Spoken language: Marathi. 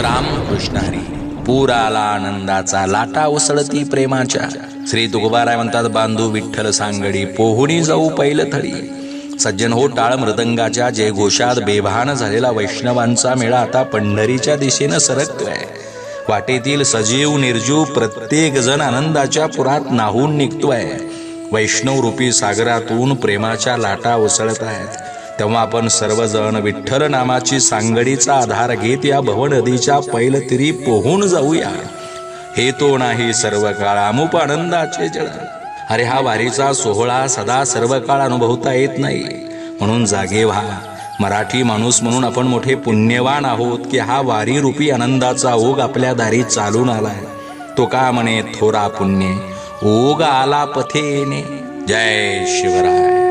राम कृष्ण हरी. पूर आला आनंदाचा, लाटा उसळती प्रेमाच्या. श्री तुकोबाराय म्हणतात, बांधू विठ्ठल सांगडी, पोहुणी जाऊ पैलथडी. सज्जन हो, टाळ मृदंगाच्या जयघोषात बेभान झालेला वैष्णवांचा मेळा आता पंढरीच्या दिशेनं सरकतोय. वाटेतील सजीव निर्जीव प्रत्येक जण आनंदाच्या पुरात नाहून निघतोय. वैष्णव रूपी सागरातून प्रेमाच्या लाटा उसळत आहेत. तेव्हा आपण सर्वजण विठ्ठल नामाची सांगडीचा आधार घेत या भवनदीच्या पैलतीरी पोहून जाऊया. हे तो नाही सर्व काळ अमुप आनंदाचे जळ. अरे हा वारीचा सोहळा सदा सर्व काळ अनुभवता येत नाही, म्हणून जागे व्हा. मराठी माणूस म्हणून आपण मोठे पुण्यवान आहोत की हा वारी रूपी आनंदाचा ओघ आपल्या दारी चालून आलाय. तो का म्हणे थोरा पुण्य ओघ आला पथेने. जय शिवराय.